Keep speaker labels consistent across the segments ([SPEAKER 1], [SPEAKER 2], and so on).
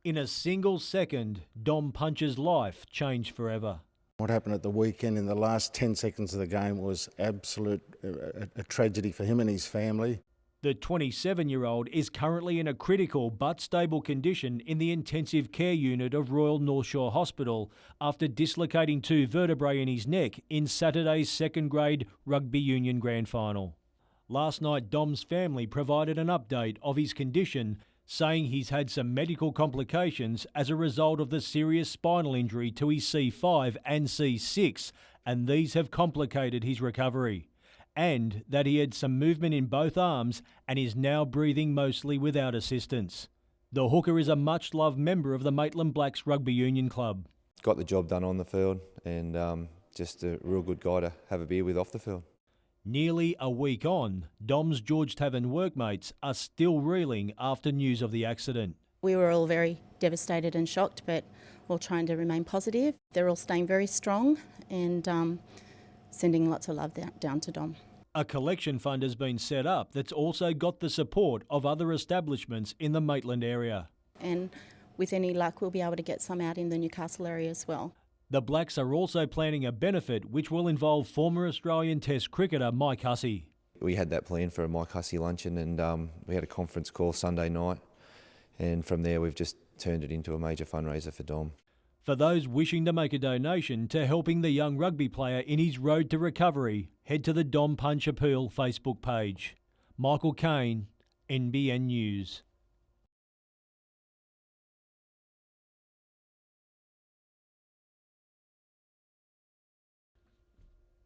[SPEAKER 1] In a single second, Dom Punch's life changed forever.
[SPEAKER 2] What happened at the weekend in the last 10 seconds of the game was absolute a tragedy for him and his family.
[SPEAKER 1] The 27-year-old is currently in a critical but stable condition in the intensive care unit of Royal North Shore Hospital after dislocating 2 vertebrae in his neck in Saturday's second grade rugby union grand final. Last night, Dom's family provided an update of his condition, saying he's had some medical complications as a result of the serious spinal injury to his C5 and C6, and these have complicated his recovery. And that he had some movement in both arms and is now breathing mostly without assistance. The hooker is a much-loved member of the Maitland Blacks Rugby Union Club.
[SPEAKER 3] Got the job done on the field and just a real good guy to have a beer with off the field.
[SPEAKER 1] Nearly a week on, Dom's George Tavern workmates are still reeling after news of the accident.
[SPEAKER 4] We were all very devastated and shocked, but all trying to remain positive. They're all staying very strong and sending lots of love down to Dom.
[SPEAKER 1] A collection fund has been set up that's also got the support of other establishments in the Maitland area.
[SPEAKER 4] And with any luck, we'll be able to get some out in the Newcastle area as well.
[SPEAKER 1] The Blacks are also planning a benefit which will involve former Australian Test cricketer Mike Hussey.
[SPEAKER 3] We had that planned for a Mike Hussey luncheon and we had a conference call Sunday night, and from there we've just turned it into a major fundraiser for Dom.
[SPEAKER 1] For those wishing to make a donation to helping the young rugby player in his road to recovery, head to the Dom Punch Appeal Facebook page. Michael Kane, NBN News.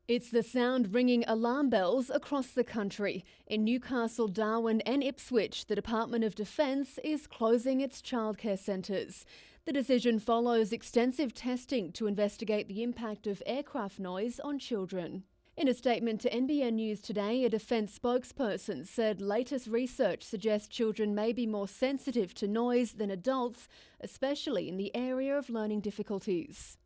[SPEAKER 5] It's the sound ringing alarm bells across the country. In Newcastle, Darwin and Ipswich, the Department of Defence is closing its childcare centres. The decision follows extensive testing to investigate the impact of aircraft noise on children. In a statement to NBN News today, a defence spokesperson said latest research suggests children may be more sensitive to noise than adults, especially in the area of learning difficulties.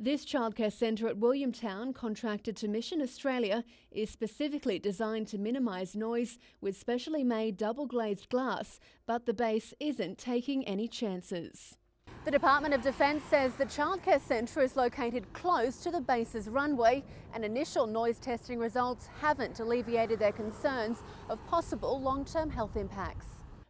[SPEAKER 5] This childcare centre at Williamtown, contracted to Mission Australia, is specifically designed to minimise noise with specially made double-glazed glass, but the base isn't taking any chances. The Department of Defence says the childcare centre is located close to the base's runway, and initial noise testing results haven't alleviated their concerns of possible long-term health impacts.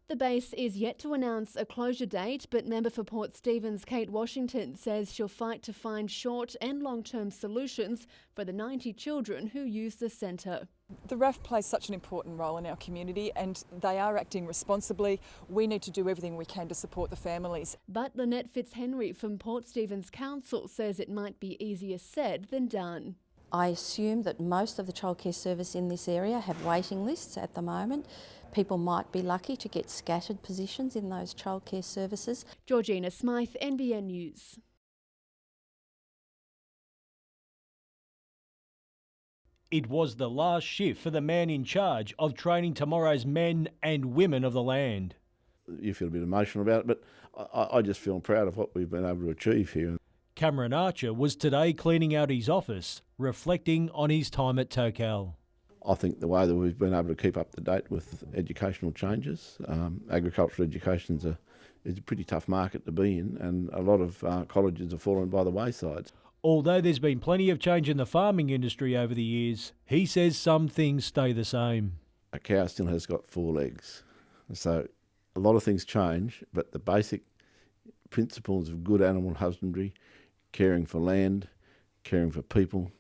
[SPEAKER 5] The base is yet to announce a closure date, but member for Port Stephens Kate Washington says she'll fight to find short and long-term solutions for the 90 children who use the centre.
[SPEAKER 6] The RAF plays such an important role in our community and they are acting responsibly. We need to do everything we can to support the families.
[SPEAKER 5] But Lynette Fitzhenry from Port Stephens Council says it might be easier said than done.
[SPEAKER 7] I assume that most of the childcare service in this area have waiting lists at the moment. People might be lucky to get scattered positions in those childcare services.
[SPEAKER 5] Georgina Smythe, NBN News.
[SPEAKER 1] It was the last shift for the man in charge of training tomorrow's men and women of the land.
[SPEAKER 8] You feel a bit emotional about it, but I just feel proud of what we've been able to achieve here.
[SPEAKER 1] Cameron Archer was today cleaning out his office, reflecting on his time at Tocal.
[SPEAKER 8] I think the way that we've been able to keep up to date with educational changes, agricultural education is a pretty tough market to be in, and a lot of colleges have fallen by the wayside.
[SPEAKER 1] Although there's been plenty of change in the farming industry over the years, he says some things stay the same.
[SPEAKER 8] A cow still has got 4 legs. So a lot of things change, but the basic principles of good animal husbandry, caring for land, caring for people,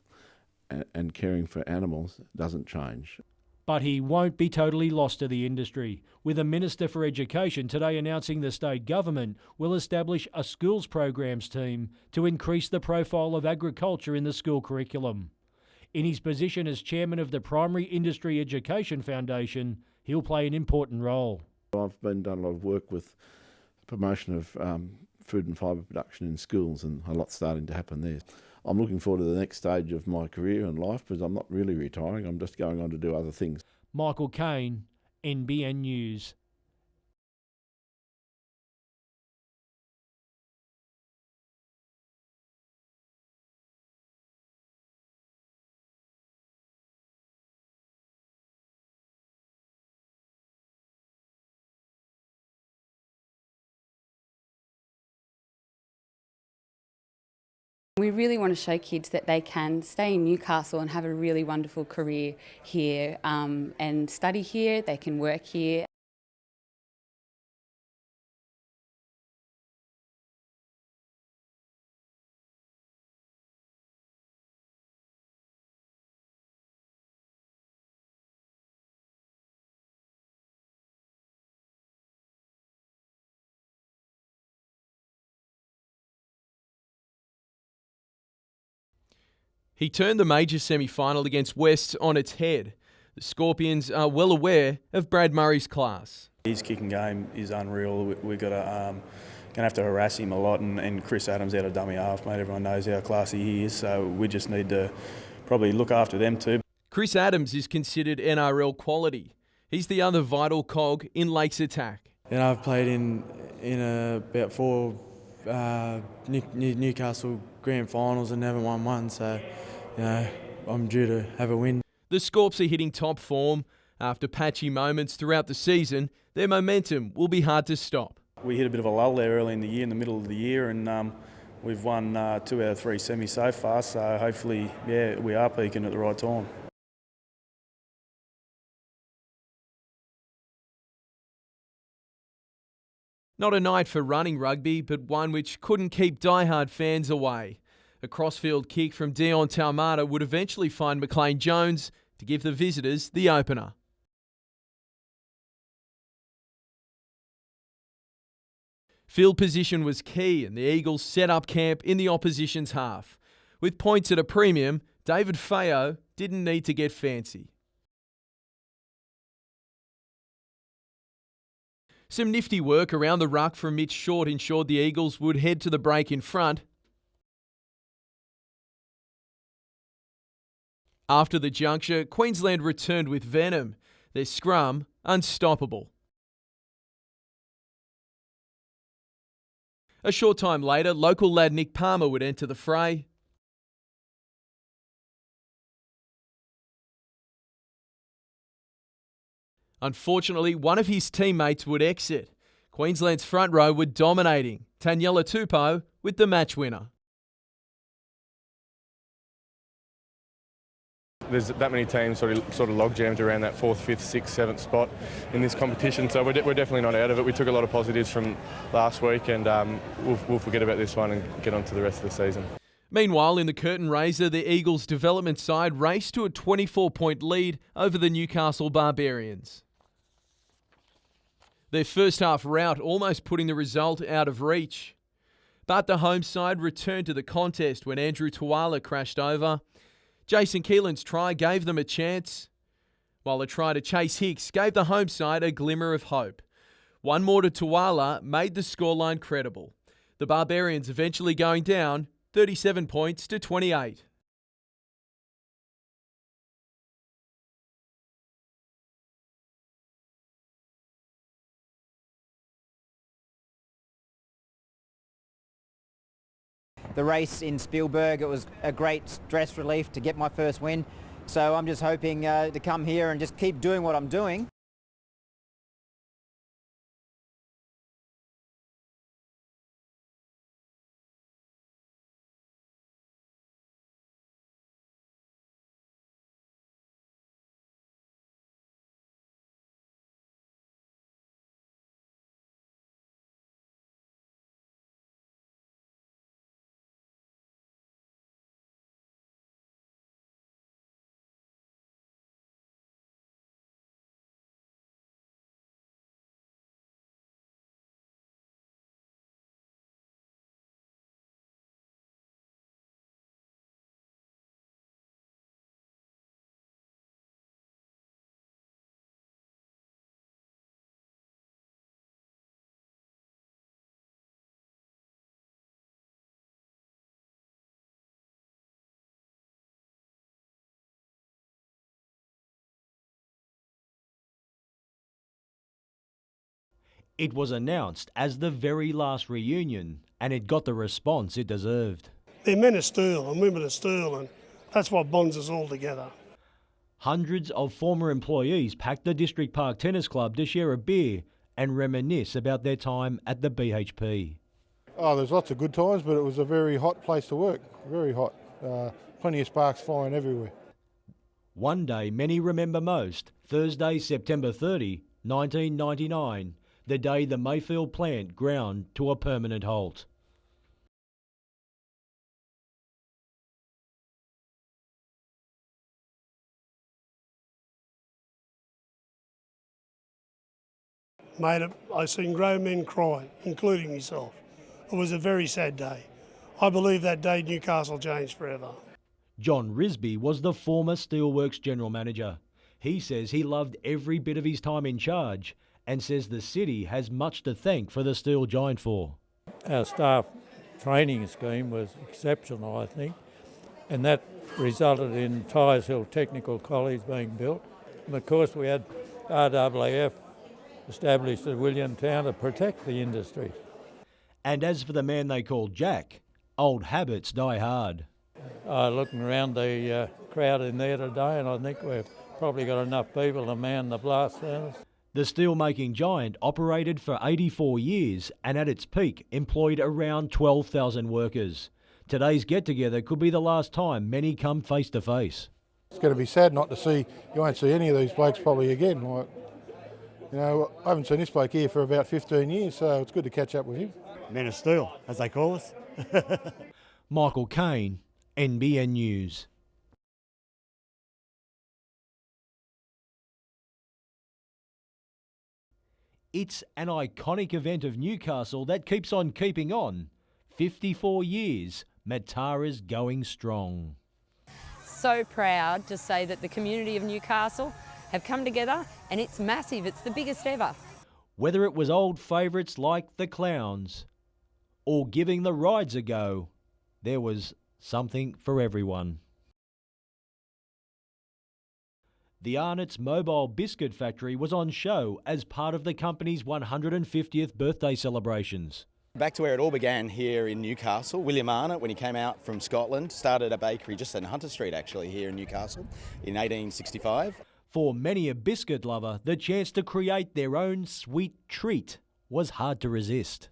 [SPEAKER 8] and caring for animals doesn't change.
[SPEAKER 1] But he won't be totally lost to the industry, with the Minister for Education today announcing the state government will establish a schools programs team to increase the profile of agriculture in the school curriculum. In his position as chairman of the Primary Industry Education Foundation, he'll play an important role.
[SPEAKER 8] I've been done a lot of work with promotion of food and fibre production in schools, and a lot's starting to happen there. I'm looking forward to the next stage of my career and life because I'm not really retiring, I'm just going on to do other things.
[SPEAKER 1] Michael Kane, NBN News.
[SPEAKER 9] We really want to show kids that they can stay in Newcastle and have a really wonderful career here and study here, they can work here.
[SPEAKER 10] He turned the major semi-final against West on its head. The Scorpions are well aware of Brad Murray's class.
[SPEAKER 11] His kicking game is unreal. We're gonna have to harass him a lot, and Chris Adams out of dummy half, mate. Everyone knows how classy he is, so we just need to probably look after them too.
[SPEAKER 10] Chris Adams is considered NRL quality. He's the other vital cog in Lake's attack.
[SPEAKER 12] And I've played in about 4 Newcastle grand finals and haven't won one, so I'm due to have a win.
[SPEAKER 10] The Scorps are hitting top form. After patchy moments throughout the season, their momentum will be hard to stop.
[SPEAKER 11] We hit a bit of a lull there early in the year, in the middle of the year, and we've won 2 out of 3 semis so far, so hopefully, we are peaking at the right time.
[SPEAKER 10] Not a night for running rugby, but one which couldn't keep diehard fans away. A crossfield kick from Dion Taumata would eventually find McLean Jones to give the visitors the opener. Field position was key and the Eagles set up camp in the opposition's half. With points at a premium, David Feo didn't need to get fancy. Some nifty work around the ruck from Mitch Short ensured the Eagles would head to the break in front. After the juncture, Queensland returned with venom. Their scrum unstoppable. A short time later, local lad Nick Palmer would enter the fray. Unfortunately, one of his teammates would exit. Queensland's front row were dominating. Taniela Tupou with the match winner.
[SPEAKER 13] There's that many teams sort of log jammed around that 4th, 5th, 6th, 7th spot in this competition, so we're definitely not out of it. We took a lot of positives from last week, and we'll forget about this one and get on to the rest of the season.
[SPEAKER 10] Meanwhile, in the curtain raiser, the Eagles' development side raced to a 24-point lead over the Newcastle Barbarians. Their first half rout almost putting the result out of reach. But the home side returned to the contest when Andrew Tuala crashed over. Jason Keelan's try gave them a chance, while a try to chase Hicks gave the home side a glimmer of hope. One more to Tuala made the scoreline credible. The Barbarians eventually going down 37 points to 28.
[SPEAKER 14] The race in Spielberg, it was a great stress relief to get my first win. So I'm just hoping to come here and just keep doing what I'm doing.
[SPEAKER 1] It was announced as the very last reunion, and it got the response it deserved.
[SPEAKER 15] They're men of steel and women of steel, and that's what bonds us all together.
[SPEAKER 1] Hundreds of former employees packed the District Park Tennis Club to share a beer and reminisce about their time at the BHP.
[SPEAKER 16] Oh, there's lots of good times, but it was a very hot place to work, very hot. Plenty of sparks flying everywhere.
[SPEAKER 1] One day many remember most, Thursday, September 30, 1999, the day the Mayfield plant ground to a permanent halt.
[SPEAKER 15] Mate, I've seen grown men cry, including myself. It was a very sad day. I believe that day Newcastle changed forever.
[SPEAKER 1] John Risby was the former Steelworks General Manager. He says he loved every bit of his time in charge and says the city has much to thank for the steel giant for.
[SPEAKER 17] Our staff training scheme was exceptional, I think, and that resulted in Tyers Hill Technical College being built. And of course we had RAAF established at Williamtown to protect the industry.
[SPEAKER 1] And as for the man they called Jack, old habits die hard.
[SPEAKER 17] Looking around the crowd in there today, and I think we've probably got enough people to man the blast furnace.
[SPEAKER 1] The steel-making giant operated for 84 years and at its peak employed around 12,000 workers. Today's get-together could be the last time many come face to face.
[SPEAKER 16] It's going to be sad not to see, you won't see any of these blokes probably again. Like, you know, I haven't seen this bloke here for about 15 years, so it's good to catch up with him.
[SPEAKER 18] Men of Steel, as they call us.
[SPEAKER 1] Michael Kane, NBN News. It's an iconic event of Newcastle that keeps on keeping on. 54 years, Matara's going strong.
[SPEAKER 19] So proud to say that the community of Newcastle have come together, and it's massive. It's the biggest ever.
[SPEAKER 1] Whether it was old favourites like the Clowns or giving the rides a go, there was something for everyone. The Arnott's Mobile Biscuit Factory was on show as part of the company's 150th birthday celebrations.
[SPEAKER 20] Back to where it all began here in Newcastle. William Arnott, when he came out from Scotland, started a bakery just in Hunter Street actually here in Newcastle in 1865.
[SPEAKER 1] For many a biscuit lover, the chance to create their own sweet treat was hard to resist.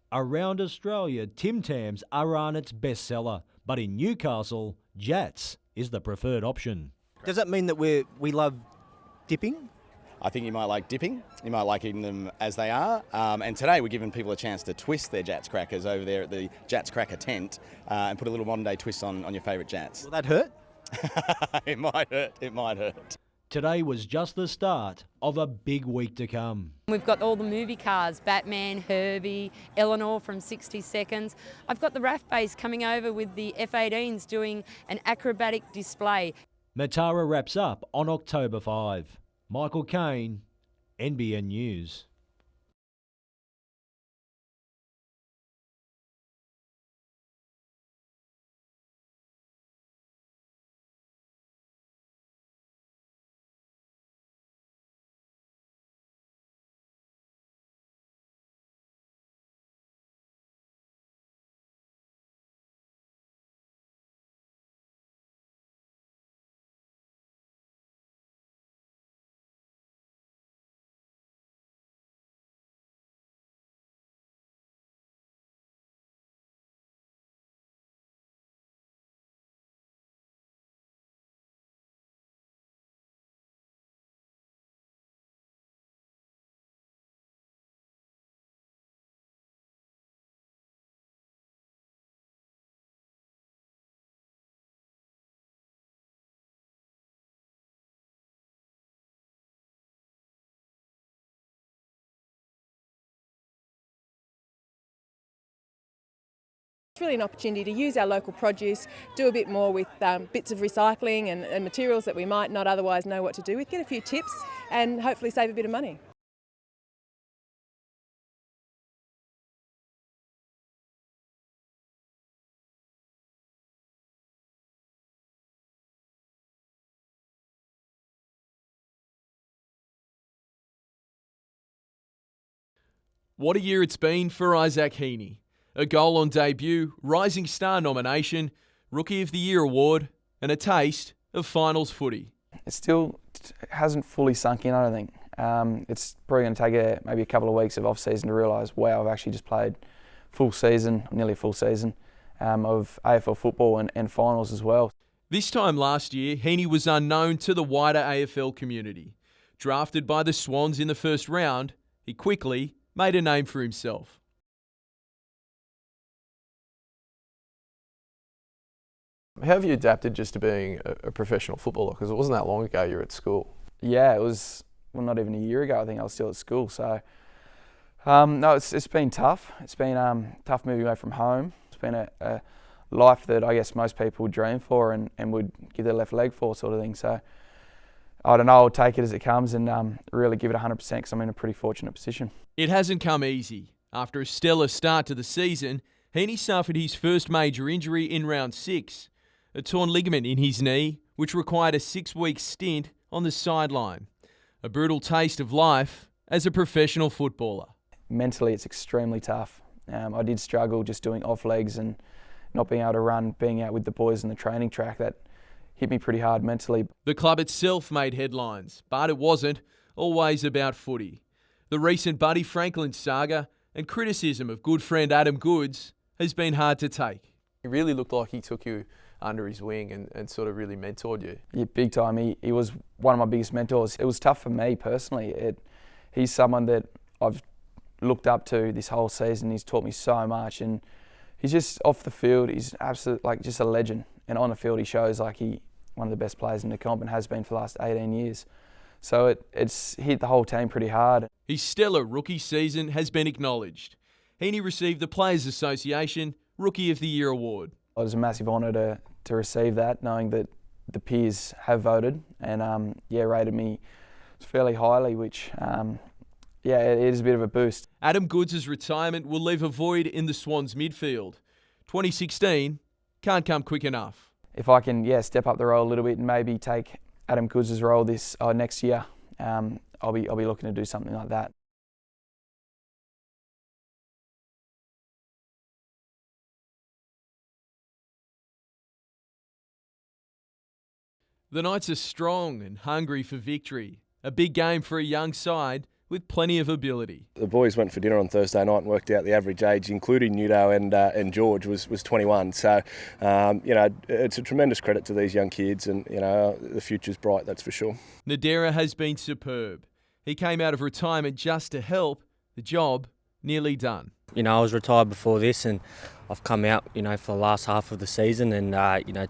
[SPEAKER 1] Around Australia, Tim Tams are Arnott's bestseller, but in Newcastle, Jats is the preferred option.
[SPEAKER 21] Does that mean that we love dipping?
[SPEAKER 20] I think you might like dipping, you might like eating them as they are, and today we're giving people a chance to twist their Jats crackers over there at the Jats Cracker tent and put a little modern day twist on your favourite Jats.
[SPEAKER 21] Will that hurt?
[SPEAKER 20] It might hurt, it might hurt.
[SPEAKER 1] Today was just the start of a big week to come.
[SPEAKER 19] We've got all the movie cars, Batman, Herbie, Eleanor from 60 Seconds. I've got the RAF base coming over with the F-18s doing an acrobatic display.
[SPEAKER 1] Matara wraps up on October 5. Michael Kane, NBN News.
[SPEAKER 6] It's really an opportunity to use our local produce, do a bit more with bits of recycling and materials that we might not otherwise know what to do with, get a few tips and hopefully save a bit of money.
[SPEAKER 10] What a year it's been for Isaac Heaney. A goal on debut, Rising Star nomination, Rookie of the Year award, and a taste of finals footy.
[SPEAKER 22] It still hasn't fully sunk in, I don't think. It's probably going to take maybe a couple of weeks of off-season to realise, wow, I've actually just played full season, nearly a full season, of AFL football and finals as well.
[SPEAKER 10] This time last year, Heaney was unknown to the wider AFL community. Drafted by the Swans in the first round, he quickly made a name for himself.
[SPEAKER 2] How have you adapted just to being a professional footballer? Because it wasn't that long ago you were at school.
[SPEAKER 22] Yeah, it was, well, not even a year ago. I think I was still at school. So, no, it's been tough. It's been tough moving away from home. It's been a life that I guess most people would dream for and would give their left leg for, sort of thing. So, I don't know, I'll take it as it comes and really give it 100% because I'm in a pretty fortunate position.
[SPEAKER 10] It hasn't come easy. After a stellar start to the season, Heaney suffered his first major injury in round 6. A torn ligament in his knee, which required a 6-week stint on the sideline. A brutal taste of life as a professional footballer.
[SPEAKER 22] Mentally, it's extremely tough. I did struggle just doing off legs and not being able to run, being out with the boys in the training track. That hit me pretty hard mentally.
[SPEAKER 10] The club itself made headlines, but it wasn't always about footy. The recent Buddy Franklin saga and criticism of good friend Adam Goodes has been hard to take.
[SPEAKER 2] He really looked like he took you under his wing and sort of really mentored you.
[SPEAKER 22] Yeah, big time. He was one of my biggest mentors. It was tough for me personally. He's someone that I've looked up to this whole season. He's taught me so much, and he's just off the field. He's absolute just a legend, and on the field he shows like one of the best players in the comp and has been for the last 18 years. So it's hit the whole team pretty hard.
[SPEAKER 10] His stellar rookie season has been acknowledged. Heaney received the Players Association Rookie of the Year award.
[SPEAKER 22] It was a massive honour to receive that, knowing that the peers have voted and rated me fairly highly, which it is a bit of a boost.
[SPEAKER 10] Adam Goodes' retirement will leave a void in the Swans midfield. 2016 can't come quick enough.
[SPEAKER 22] If I can step up the role a little bit and maybe take Adam Goodes' role this next year, I'll be looking to do something like that.
[SPEAKER 10] The Knights are strong and hungry for victory. A big game for a young side with plenty of ability.
[SPEAKER 4] The boys went for dinner on Thursday night and worked out the average age, including Nudo and George, was 21. So, it's a tremendous credit to these young kids, and the future's bright, that's for sure.
[SPEAKER 10] Nadera has been superb. He came out of retirement just to help. The job nearly done.
[SPEAKER 23] I was retired before this, and I've come out, for the last half of the season, and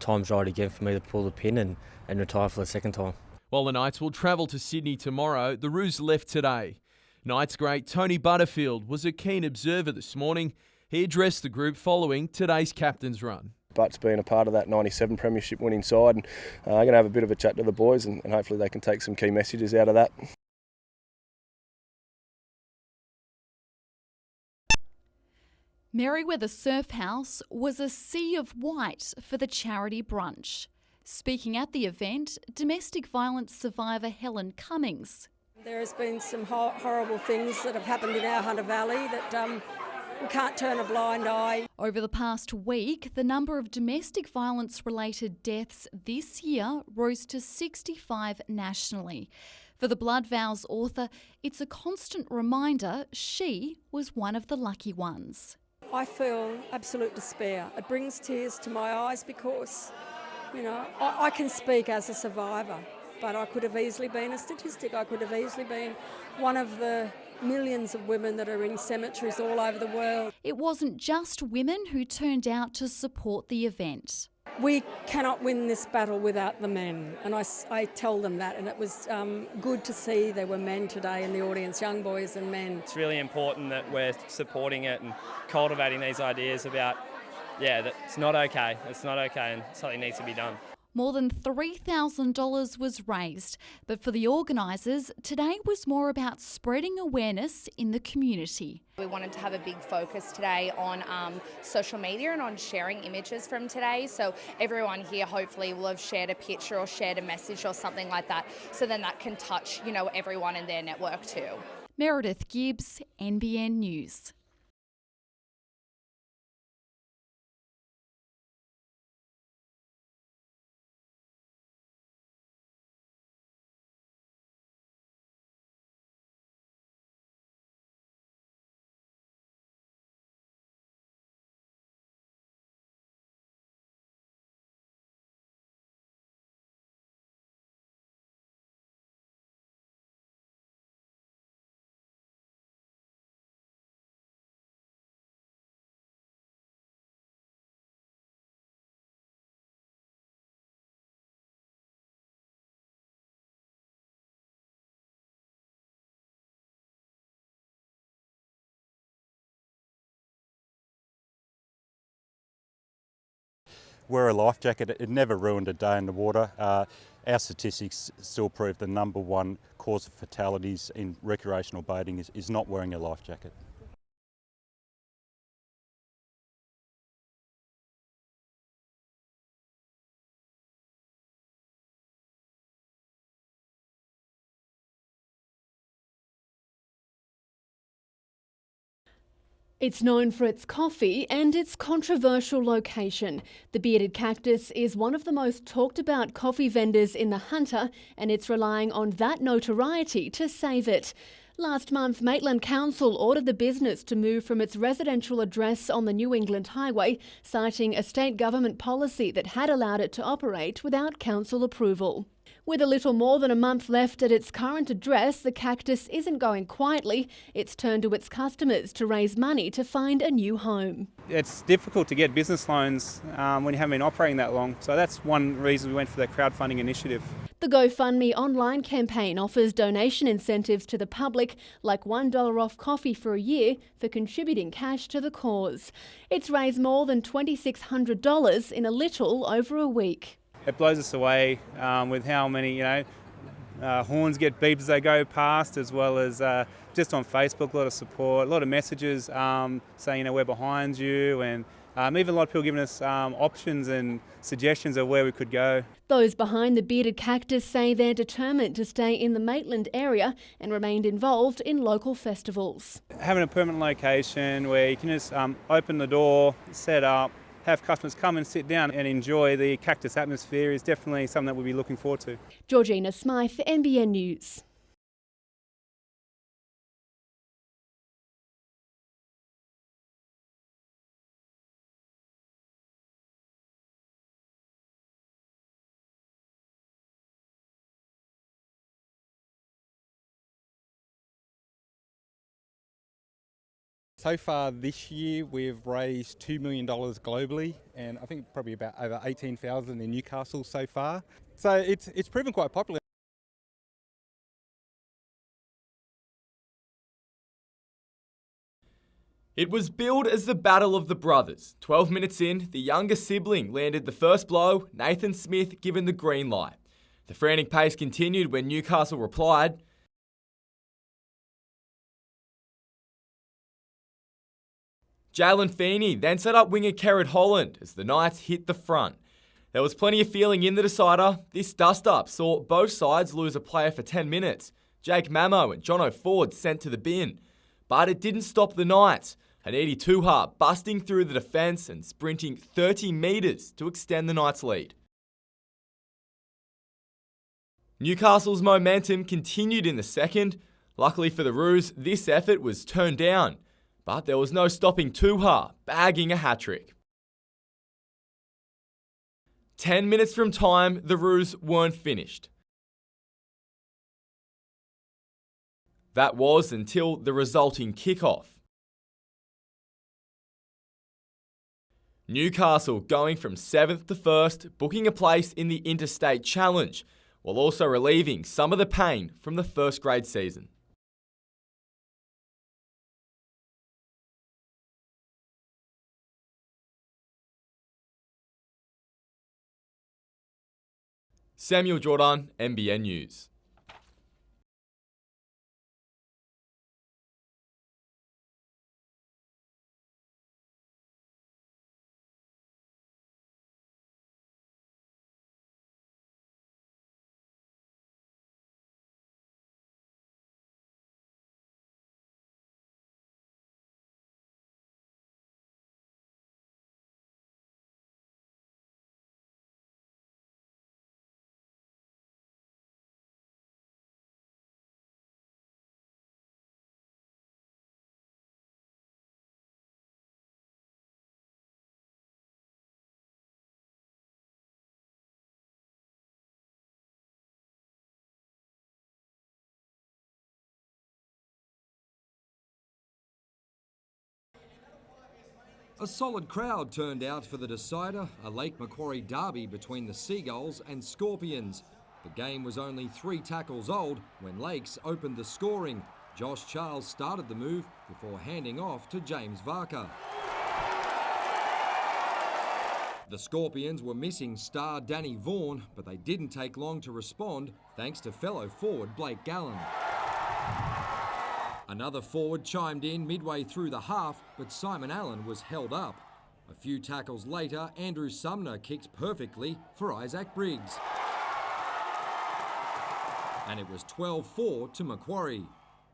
[SPEAKER 23] time's right again for me to pull the pin and retire for the second time.
[SPEAKER 10] While the Knights will travel to Sydney tomorrow, the Roos left today. Knights great Tony Butterfield was a keen observer this morning. He addressed the group following today's captain's run.
[SPEAKER 4] But's been a part of that 97 premiership winning side, and I'm going to have a bit of a chat to the boys, and hopefully they can take some key messages out of that.
[SPEAKER 24] Merriweather Surf House was a sea of white for the charity brunch. Speaking at the event, domestic violence survivor Helen Cummings.
[SPEAKER 25] There has been some horrible things that have happened in our Hunter Valley that we can't turn a blind eye.
[SPEAKER 24] Over the past week, the number of domestic violence-related deaths this year rose to 65 nationally. For the Blood Vows author, it's a constant reminder she was one of the lucky ones.
[SPEAKER 25] I feel absolute despair. It brings tears to my eyes because I can speak as a survivor, but I could have easily been a statistic. I could have easily been one of the millions of women that are in cemeteries all over the world.
[SPEAKER 24] It wasn't just women who turned out to support the event.
[SPEAKER 25] We cannot win this battle without the men, and I tell them that, and it was good to see there were men today in the audience, young boys and men.
[SPEAKER 26] It's really important that we're supporting it and cultivating these ideas about that it's not okay and something needs to be done.
[SPEAKER 24] More than $3,000 was raised, but for the organisers, today was more about spreading awareness in the community.
[SPEAKER 27] We wanted to have a big focus today on social media and on sharing images from today, so everyone here hopefully will have shared a picture or shared a message or something like that, so then that can touch everyone in their network too.
[SPEAKER 24] Meredith Gibbs, NBN News.
[SPEAKER 3] wear a life jacket. It never ruined a day in the water. Our statistics still prove the #1 cause of fatalities in recreational boating is not wearing a life jacket.
[SPEAKER 5] It's known for its coffee and its controversial location. The Bearded Cactus is one of the most talked about coffee vendors in the Hunter, and it's relying on that notoriety to save it. Last month, Maitland Council ordered the business to move from its residential address on the New England Highway, citing a state government policy that had allowed it to operate without council approval. With a little more than a month left at its current address, the Cactus isn't going quietly. It's turned to its customers to raise money to find a new home.
[SPEAKER 7] It's difficult to get business loans when you haven't been operating that long. So that's one reason we went for the crowdfunding initiative.
[SPEAKER 5] The GoFundMe online campaign offers donation incentives to the public, like $1 off coffee for a year for contributing cash to the cause. It's raised more than $2,600 in a little over a week.
[SPEAKER 7] It blows us away with how many, horns get beeped as they go past, as well as just on Facebook, a lot of support, a lot of messages saying, we're behind you, and even a lot of people giving us options and suggestions of where we could go.
[SPEAKER 5] Those behind the Bearded Cactus say they're determined to stay in the Maitland area and remained involved in local festivals.
[SPEAKER 7] Having a permanent location where you can just open the door, set up, have customers come and sit down and enjoy the cactus atmosphere is definitely something that we'll be looking forward to.
[SPEAKER 5] Georgina Smythe, NBN News.
[SPEAKER 8] So far this year we've raised $2 million globally, and I think probably about over 18,000 in Newcastle so far. So it's proven quite popular.
[SPEAKER 10] It was billed as the Battle of the Brothers. 12 minutes in, the younger sibling landed the first blow, Nathan Smith given the green light. The frantic pace continued when Newcastle replied. Jalen Feeney then set up winger Kerrod Holland as the Knights hit the front. There was plenty of feeling in the decider. This dust-up saw both sides lose a player for 10 minutes. Jake Mamo and Jono Ford sent to the bin. But it didn't stop the Knights. Hanidi Tuhar busting through the defence and sprinting 30 metres to extend the Knights' lead. Newcastle's momentum continued in the second. Luckily for the Roos, this effort was turned down. But there was no stopping Tuhar, bagging a hat-trick. 10 minutes from time, the Roos weren't finished. That was until the resulting kickoff. Newcastle going from 7th to 1st, booking a place in the Interstate Challenge, while also relieving some of the pain from the first grade season. Samuel Jordan, NBN News.
[SPEAKER 9] A solid crowd turned out for the decider, a Lake Macquarie derby between the Seagulls and Scorpions. The game was only 3 tackles old when Lakes opened the scoring. Josh Charles started the move before handing off to James Varker. The Scorpions were missing star Danny Vaughan, but they didn't take long to respond thanks to fellow forward Blake Gallen. Another forward chimed in midway through the half, but Simon Allen was held up. A few tackles later, Andrew Sumner kicked perfectly for Isaac Briggs. And it was 12-4 to Macquarie.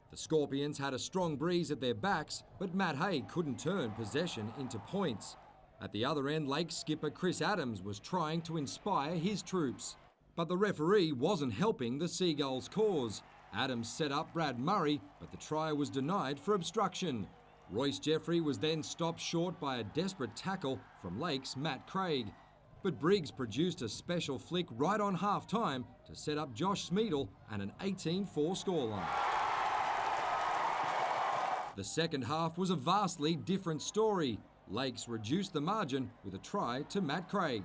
[SPEAKER 9] The Scorpions had a strong breeze at their backs, but Matt Hay couldn't turn possession into points. At the other end, Lakes skipper Chris Adams was trying to inspire his troops. But the referee wasn't helping the Seagulls' cause. Adams set up Brad Murray, but the try was denied for obstruction. Royce Jeffrey was then stopped short by a desperate tackle from Lakes' Matt Craig. But Briggs produced a special flick right on half-time to set up Josh Smeedle and an 18-4 scoreline. The second half was a vastly different story. Lakes reduced the margin with a try to Matt Craig.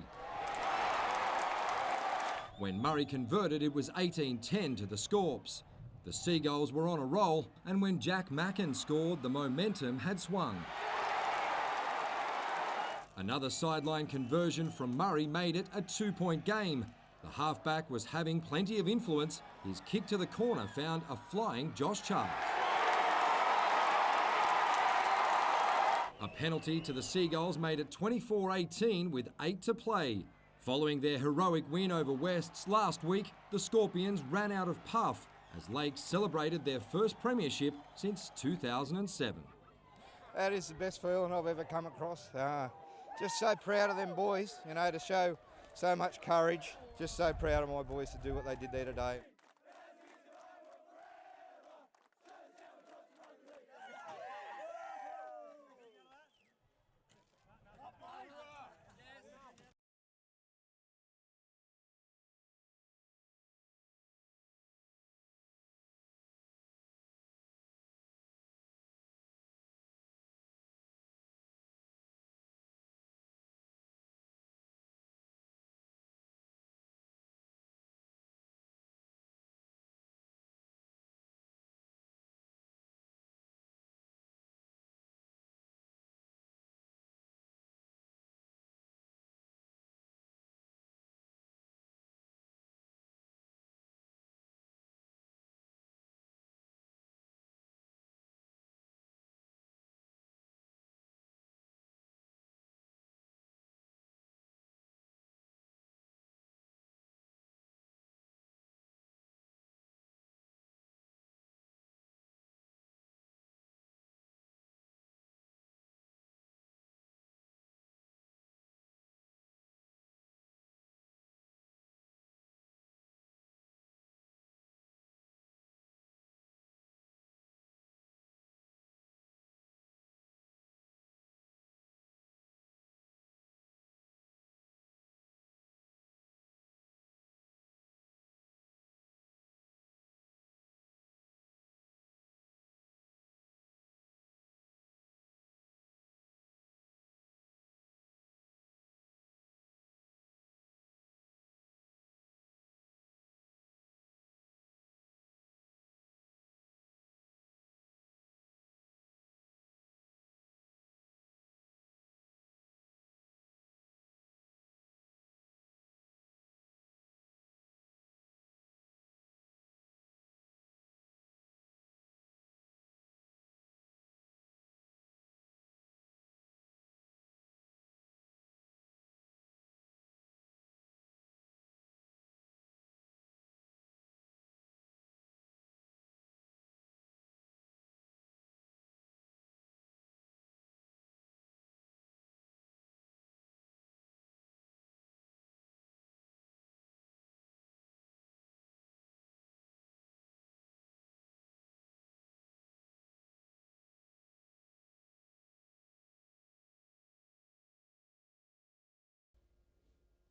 [SPEAKER 9] When Murray converted, it was 18-10 to the Scorps. The Seagulls were on a roll, and when Jack Mackin scored, the momentum had swung. Another sideline conversion from Murray made it a 2-point game. The halfback was having plenty of influence. His kick to the corner found a flying Josh Charles. A penalty to the Seagulls made it 24-18 with 8 to play. Following their heroic win over Wests last week, the Scorpions ran out of puff as Lakes celebrated their first premiership since 2007.
[SPEAKER 11] That is the best feeling I've ever come across. Just so proud of them boys, you know, to show so much courage. Just so proud of my boys to do what they did there today.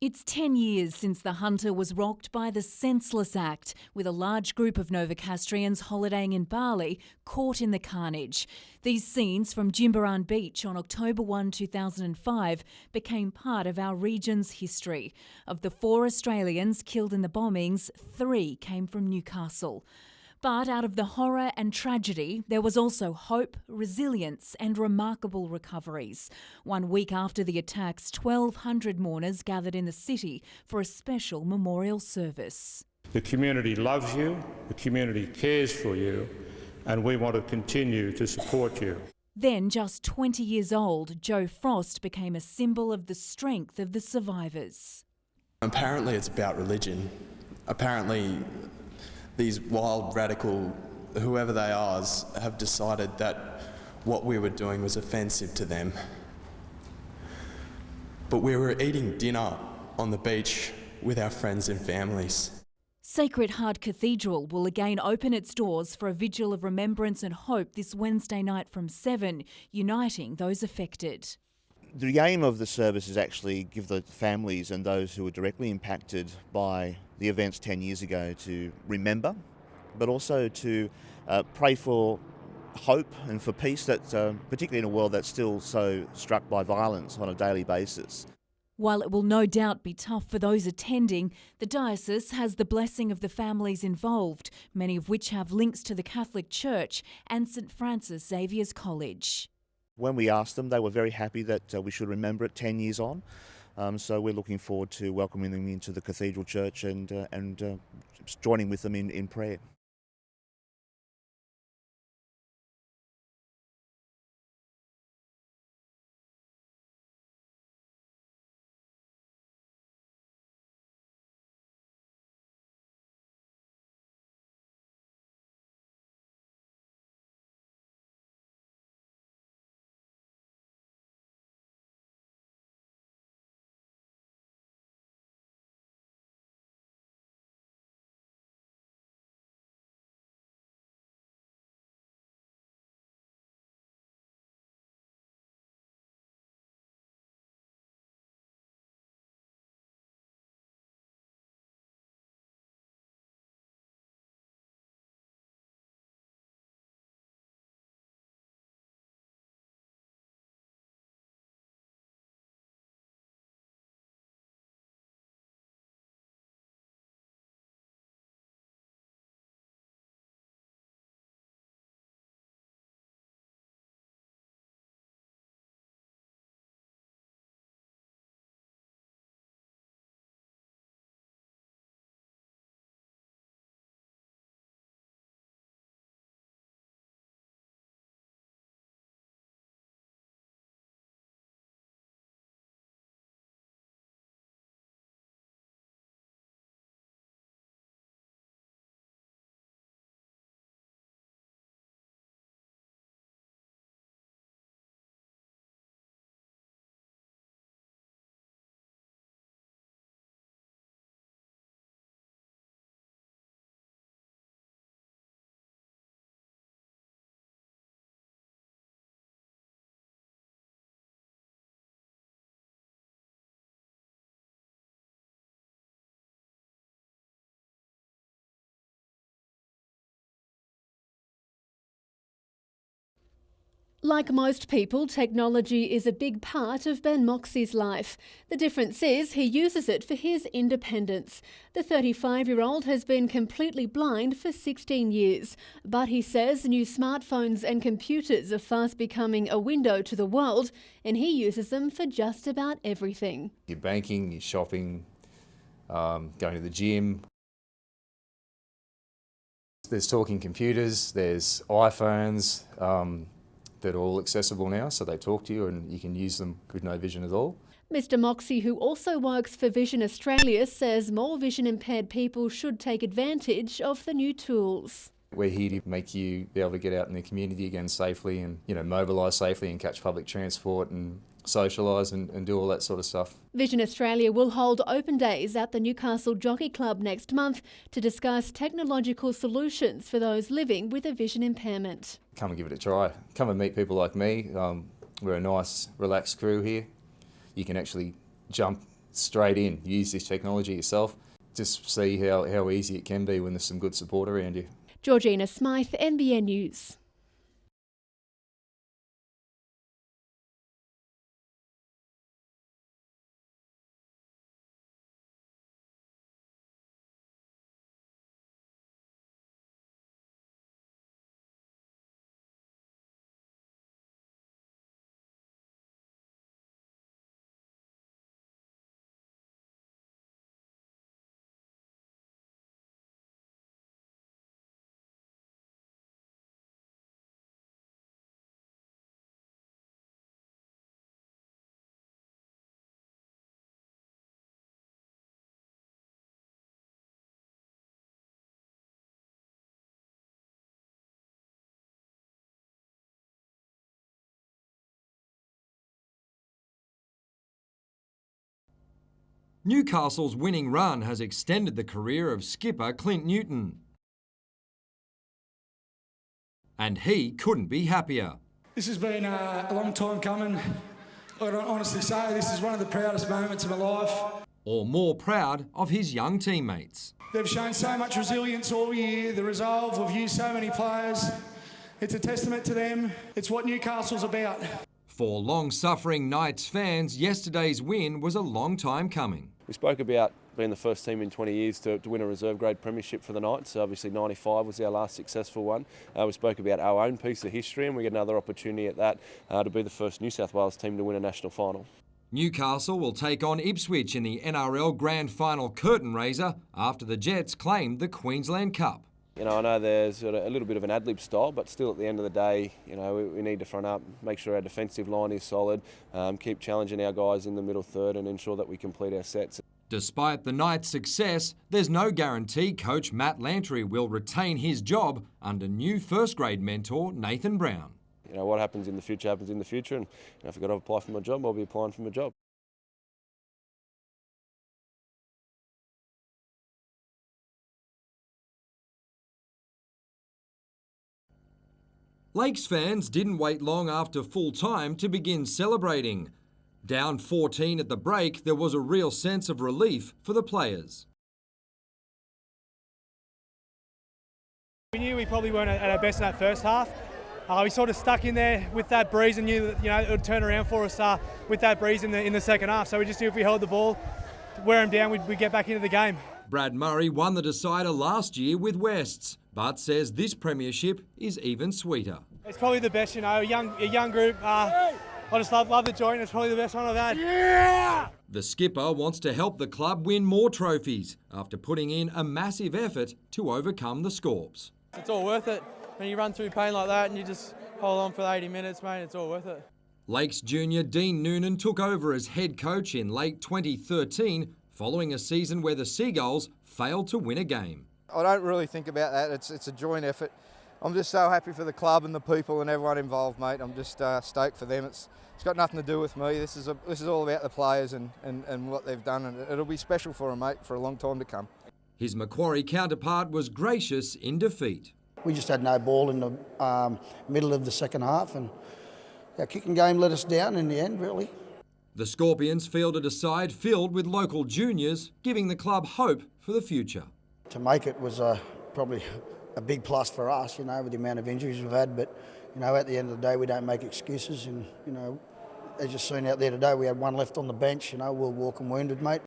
[SPEAKER 12] It's 10 years since the Hunter was rocked by the senseless act, with a large group of Novocastrians holidaying in Bali caught in the carnage. These scenes from Jimbaran Beach on October 1, 2005 became part of our region's history. Of the 4 Australians killed in the bombings, 3 came from Newcastle. But out of the horror and tragedy, there was also hope, resilience and remarkable recoveries. 1 week after the attacks, 1,200 mourners gathered in the city for a special memorial service.
[SPEAKER 13] The community loves you, the community cares for you, and we want to continue to support you.
[SPEAKER 12] Then, just 20 years old, Joe Frost became a symbol of the strength of the survivors.
[SPEAKER 14] Apparently it's about religion. Apparently these wild, radical, whoever they are, have decided that what we were doing was offensive to them. But we were eating dinner on the beach with our friends and families.
[SPEAKER 12] Sacred Heart Cathedral will again open its doors for a vigil of remembrance and hope this Wednesday night from 7, uniting those affected.
[SPEAKER 15] The aim of the service is actually give the families and those who were directly impacted by the events 10 years ago to remember, but also to pray for hope and for peace, that particularly in a world that's still so struck by violence on a daily basis.
[SPEAKER 12] While it will no doubt be tough for those attending, the diocese has the blessing of the families involved, many of which have links to the Catholic Church and St Francis Xavier's College.
[SPEAKER 15] When we asked them, they were very happy that we should remember it 10 years on. So we're looking forward to welcoming them into the Cathedral Church and joining with them in prayer.
[SPEAKER 5] Like most people, technology is a big part of Ben Moxey's life. The difference is he uses it for his independence. The 35-year-old has been completely blind for 16 years, but he says new smartphones and computers are fast becoming a window to the world, and he uses them for just about everything.
[SPEAKER 16] Your banking, your shopping, going to the gym. There's talking computers, there's iPhones, that are all accessible now, so they talk to you and you can use them with no vision at all.
[SPEAKER 5] Mr Moxey, who also works for Vision Australia, says more vision impaired people should take advantage of the new tools.
[SPEAKER 16] We're here to make you be able to get out in the community again safely and, mobilise safely and catch public transport and socialise and do all that sort of stuff.
[SPEAKER 5] Vision Australia will hold open days at the Newcastle Jockey Club next month to discuss technological solutions for those living with a vision impairment.
[SPEAKER 16] Come and give it a try. Come and meet people like me. We're a nice, relaxed crew here. You can actually jump straight in, use this technology yourself. Just see how easy it can be when there's some good support around you.
[SPEAKER 5] Georgina Smythe, NBN News.
[SPEAKER 9] Newcastle's winning run has extended the career of skipper Clint Newton. And he couldn't be happier.
[SPEAKER 1] This has been a long time coming. I can honestly say this is one of the proudest moments of my life.
[SPEAKER 9] Or more proud of his young teammates.
[SPEAKER 1] They've shown so much resilience all year, the resolve, we've used so many players. It's a testament to them. It's what Newcastle's about.
[SPEAKER 9] For long-suffering Knights fans, yesterday's win was a long time coming.
[SPEAKER 4] We spoke about being the first team in 20 years to win a reserve grade premiership for the Knights. Obviously 95 was our last successful one. We spoke about our own piece of history, and we get another opportunity at that to be the first New South Wales team to win a national final.
[SPEAKER 9] Newcastle will take on Ipswich in the NRL Grand Final curtain raiser after the Jets claimed the Queensland Cup.
[SPEAKER 4] You know, I know there's sort of a little bit of an ad-lib style, but still at the end of the day, you know, we need to front up, make sure our defensive line is solid, keep challenging our guys in the middle third and ensure that we complete our sets.
[SPEAKER 9] Despite the Knights' success, there's no guarantee coach Matt Lantry will retain his job under new first-grade mentor Nathan Brown.
[SPEAKER 4] You know, what happens in the future happens in the future, and if I've got to apply for my job, I'll be applying for my job.
[SPEAKER 9] Lakes fans didn't wait long after full time to begin celebrating. Down 14 at the break, there was a real sense of relief for the players.
[SPEAKER 6] We knew we probably weren't at our best in that first half. We sort of stuck in there with that breeze and knew that it would turn around for us with that breeze in the second half. So we just knew if we held the ball, wear them down, we'd get back into the game. Brad
[SPEAKER 9] Murray won the decider last year with Wests, but says this premiership is even sweeter.
[SPEAKER 6] It's probably the best, a young group. I just love the joint. It's probably the best one I've had. Yeah!
[SPEAKER 9] The skipper wants to help the club win more trophies after putting in a massive effort to overcome the Scorps.
[SPEAKER 6] It's all worth it. When you run through pain like that and you just hold on for 80 minutes, mate, it's all worth it.
[SPEAKER 9] Lakes junior Dean Noonan took over as head coach in late 2013 following a season where the Seagulls failed to win a game.
[SPEAKER 11] I don't really think about that. It's a joint effort. I'm just so happy for the club and the people and everyone involved, mate. I'm just stoked for them. It's got nothing to do with me. This is all about the players and what they've done, and it'll be special for them, mate, for a long time to come.
[SPEAKER 9] His Macquarie counterpart was gracious in defeat.
[SPEAKER 17] We just had no ball in the middle of the second half, and our kicking game let us down in the end, really.
[SPEAKER 9] The Scorpions fielded a side filled with local juniors, giving the club hope for the future.
[SPEAKER 17] To make it was probably a big plus for us, with the amount of injuries we've had. But, at the end of the day, we don't make excuses. And, as you've seen out there today, we had one left on the bench. We'll walk and wounded, mate.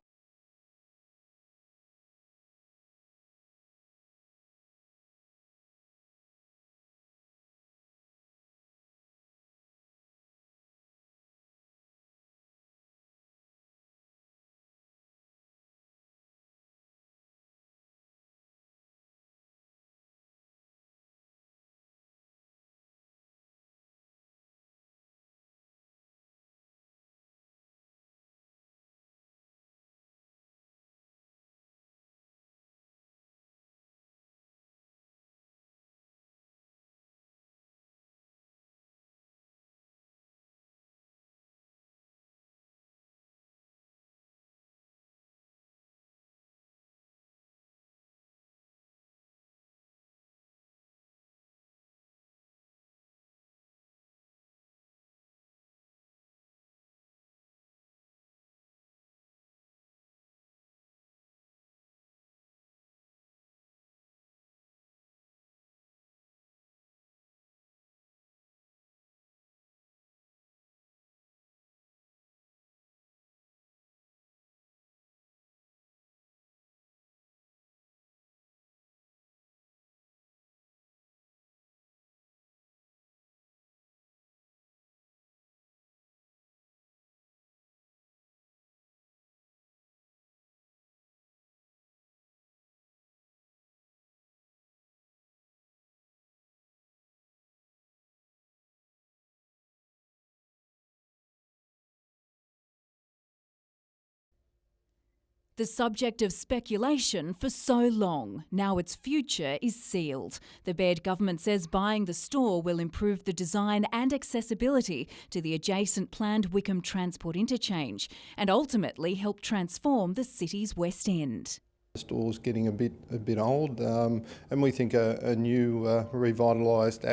[SPEAKER 12] The subject of speculation for so long. Now its future is sealed. The Baird government says buying the store will improve the design and accessibility to the adjacent planned Wickham Transport Interchange and ultimately help transform the city's West End.
[SPEAKER 2] The store's getting a bit old, and we think a new revitalised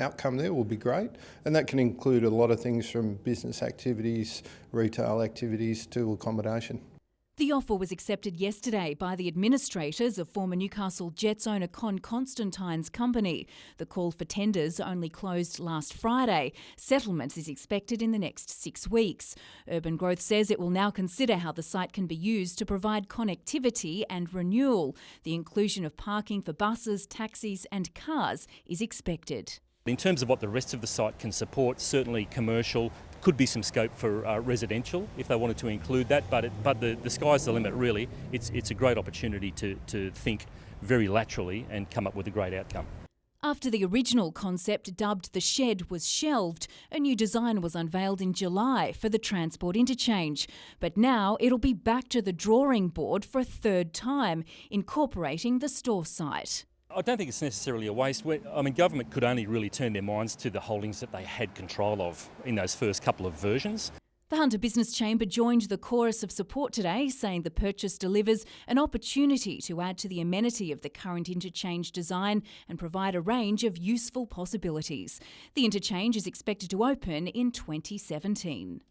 [SPEAKER 2] outcome there will be great, and that can include a lot of things from business activities, retail activities to accommodation.
[SPEAKER 12] The offer was accepted yesterday by the administrators of former Newcastle Jets owner Con Constantine's company. The call for tenders only closed last Friday. Settlement is expected in the next 6 weeks. Urban Growth says it will now consider how the site can be used to provide connectivity and renewal. The inclusion of parking for buses, taxis and cars is expected.
[SPEAKER 18] In terms of what the rest of the site can support, certainly commercial, could be some scope for residential if they wanted to include that, but the sky's the limit really. It's a great opportunity to think very laterally and come up with a great outcome.
[SPEAKER 12] After the original concept, dubbed The Shed, was shelved, a new design was unveiled in July for the transport interchange. But now it'll be back to the drawing board for a third time, incorporating the store site.
[SPEAKER 18] I don't think it's necessarily a waste. Government could only really turn their minds to the holdings that they had control of in those first couple of versions.
[SPEAKER 12] The Hunter Business Chamber joined the chorus of support today, saying the purchase delivers an opportunity to add to the amenity of the current interchange design and provide a range of useful possibilities. The interchange is expected to open in 2017.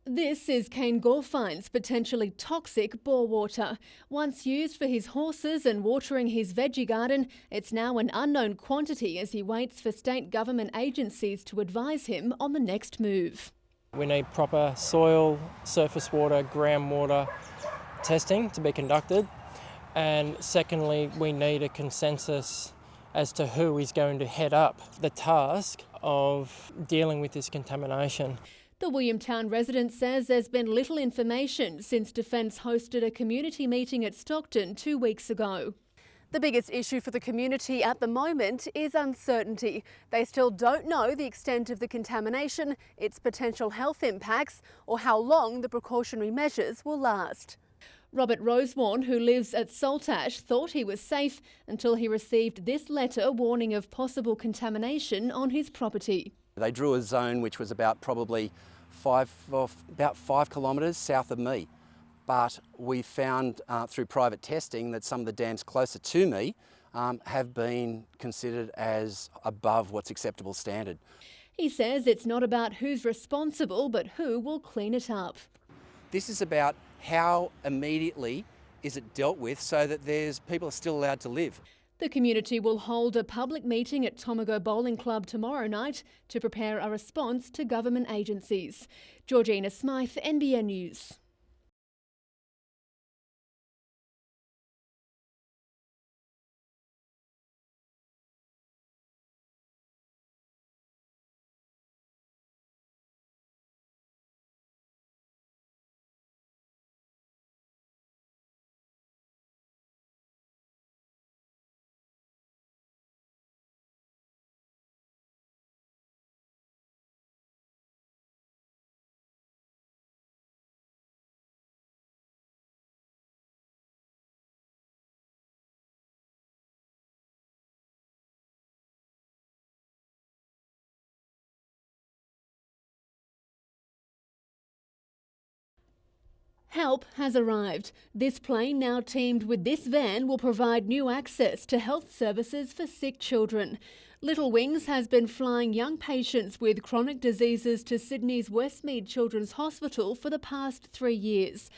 [SPEAKER 5] This is Kane Gorfine's potentially toxic bore water. Once used for his horses and watering his veggie garden, it's now an unknown quantity as he waits for state government agencies to advise him on the next move.
[SPEAKER 19] We need proper soil, surface water, groundwater testing to be conducted. And secondly, we need a consensus as to who is going to head up the task of dealing with this contamination.
[SPEAKER 5] The Williamtown resident says there's been little information since Defence hosted a community meeting at Stockton 2 weeks ago. The biggest issue for the community at the moment is uncertainty. They still don't know the extent of the contamination, its potential health impacts, or how long the precautionary measures will last. Robert Rosewarne, who lives at Saltash, thought he was safe until he received this letter warning of possible contamination on his property.
[SPEAKER 20] They drew a zone which was about 5 kilometres south of me, but we found through private testing that some of the dams closer to me have been considered as above what's acceptable standard.
[SPEAKER 5] He says it's not about who's responsible, but who will clean it up.
[SPEAKER 20] This is about how immediately is it dealt with so that people are still allowed to live.
[SPEAKER 5] The community will hold a public meeting at Tomago Bowling Club tomorrow night to prepare a response to government agencies. Georgina Smythe, NBN News. Help has arrived. This plane, now teamed with this van, will provide new access to health services for sick children. Little Wings has been flying young patients with chronic diseases to Sydney's Westmead Children's Hospital for the past 3 years.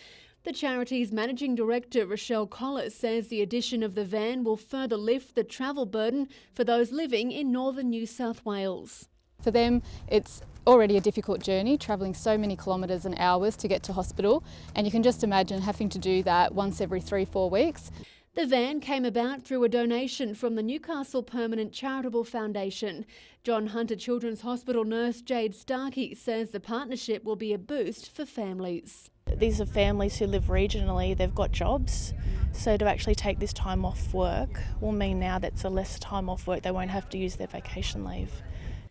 [SPEAKER 5] The charity's managing director, Rochelle Collis, says the addition of the van will further lift the travel burden for those living in northern New South Wales.
[SPEAKER 21] For them, it's already a difficult journey, travelling so many kilometres and hours to get to hospital, and you can just imagine having to do that once every 3-4 weeks.
[SPEAKER 5] The van came about through a donation from the Newcastle Permanent Charitable Foundation. John Hunter Children's Hospital nurse Jade Starkey says the partnership will be a boost for families.
[SPEAKER 22] These are families who live regionally, they've got jobs, so to actually take this time off work will mean now that's a less time off work, they won't have to use their vacation leave.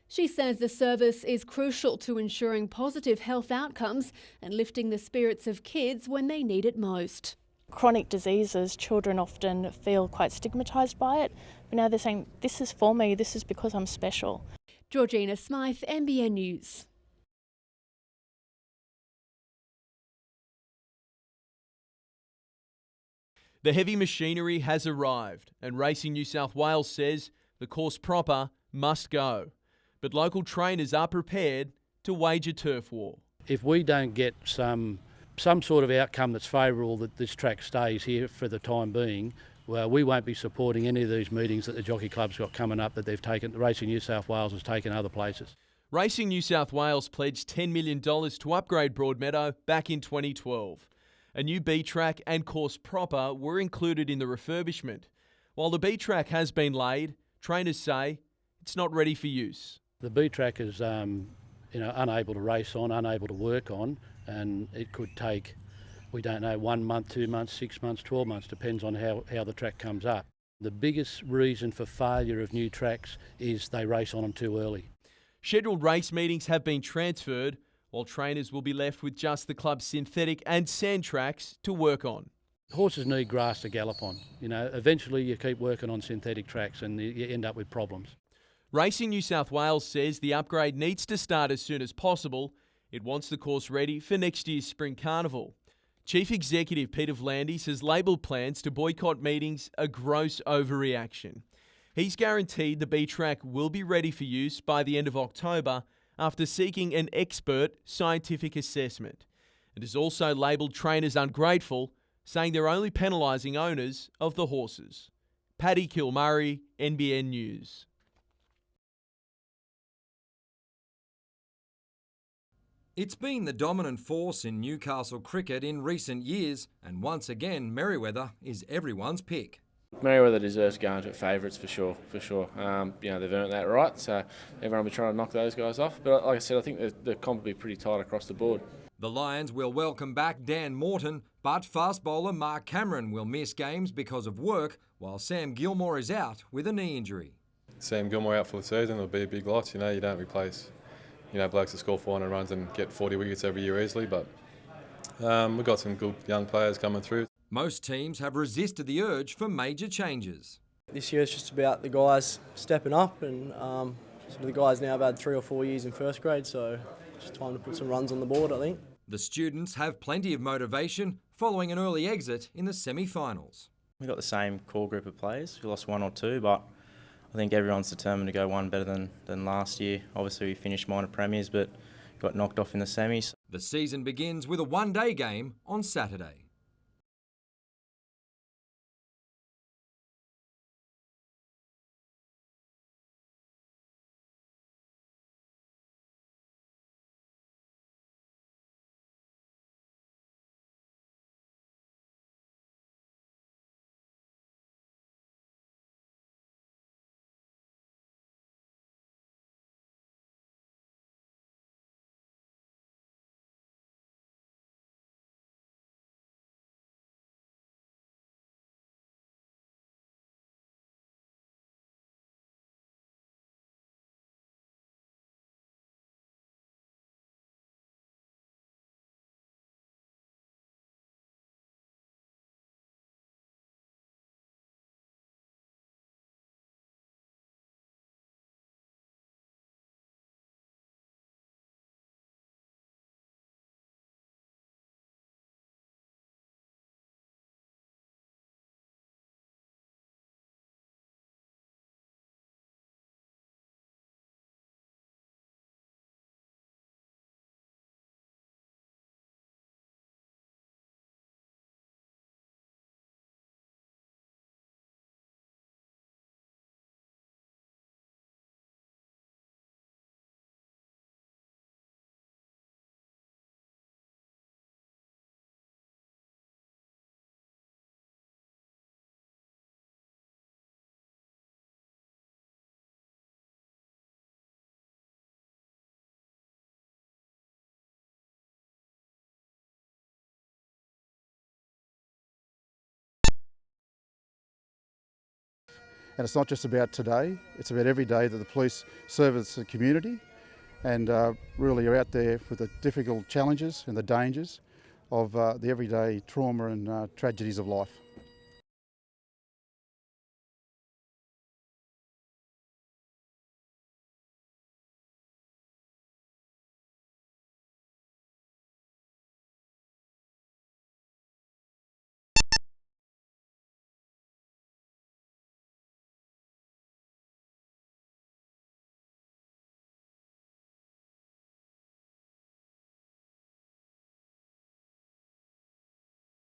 [SPEAKER 5] She says the service is crucial to ensuring positive health outcomes and lifting the spirits of kids when they need it most.
[SPEAKER 22] Chronic diseases, children often feel quite stigmatised by it, but now they're saying, this is for me, this is because I'm special.
[SPEAKER 5] Georgina Smythe, NBN News.
[SPEAKER 10] The heavy machinery has arrived, and Racing New South Wales says the course proper must go. But local trainers are prepared to wage a turf war.
[SPEAKER 3] If we don't get some sort of outcome that's favourable that this track stays here for the time being, well, we won't be supporting any of these meetings that the jockey club's got coming up that they've taken, Racing New South Wales has taken other places.
[SPEAKER 10] Racing New South Wales pledged $10 million to upgrade Broadmeadow back in 2012. A new B-track and course proper were included in the refurbishment. While the B-track has been laid, trainers say it's not ready for use.
[SPEAKER 3] The B-track is unable to race on, unable to work on, and it could take, we don't know, 1 month, 2 months, 6 months, 12 months, depends on how the track comes up. The biggest reason for failure of new tracks is they race on them too early.
[SPEAKER 10] Scheduled race meetings have been transferred, while trainers will be left with just the club's synthetic and sand tracks to work on.
[SPEAKER 3] Horses need grass to gallop on. Eventually you keep working on synthetic tracks and you end up with problems.
[SPEAKER 10] Racing New South Wales says the upgrade needs to start as soon as possible. It wants the course ready for next year's Spring Carnival. Chief Executive Peter Vlandis has labelled plans to boycott meetings a gross overreaction. He's guaranteed the B-track will be ready for use by the end of October after seeking an expert scientific assessment. It has also labelled trainers ungrateful, saying they're only penalising owners of the horses. Paddy Kilmurray, NBN News.
[SPEAKER 9] It's been the dominant force in Newcastle cricket in recent years, and once again Merewether is everyone's pick.
[SPEAKER 7] Merewether deserves going to favourites for sure. They've earned that right, so everyone will be trying to knock those guys off. But like I said, I think the comp will be pretty tight across the board.
[SPEAKER 9] The Lions will welcome back Dan Morton, but fast bowler Mark Cameron will miss games because of work, while Sam Gilmore is out with a knee injury.
[SPEAKER 23] Sam Gilmore out for the season, it'll be a big loss. You don't replace blokes that score 400 runs and get 40 wickets every year easily, but we've got some good young players coming through.
[SPEAKER 9] Most teams have resisted the urge for major changes.
[SPEAKER 24] This year it's just about the guys stepping up, and the guys now have had 3 or 4 years in first grade, so it's time to put some runs on the board, I think.
[SPEAKER 9] The students have plenty of motivation following an early exit in the semi-finals.
[SPEAKER 25] We've got the same core group of players. We lost 1 or 2, but I think everyone's determined to go one better than last year. Obviously we finished minor premiers but got knocked off in the semis.
[SPEAKER 9] The season begins with a one-day game on Saturday.
[SPEAKER 8] And it's not just about today, it's about every day that the police service the community and really are out there with the difficult challenges and the dangers of the everyday trauma and tragedies of life.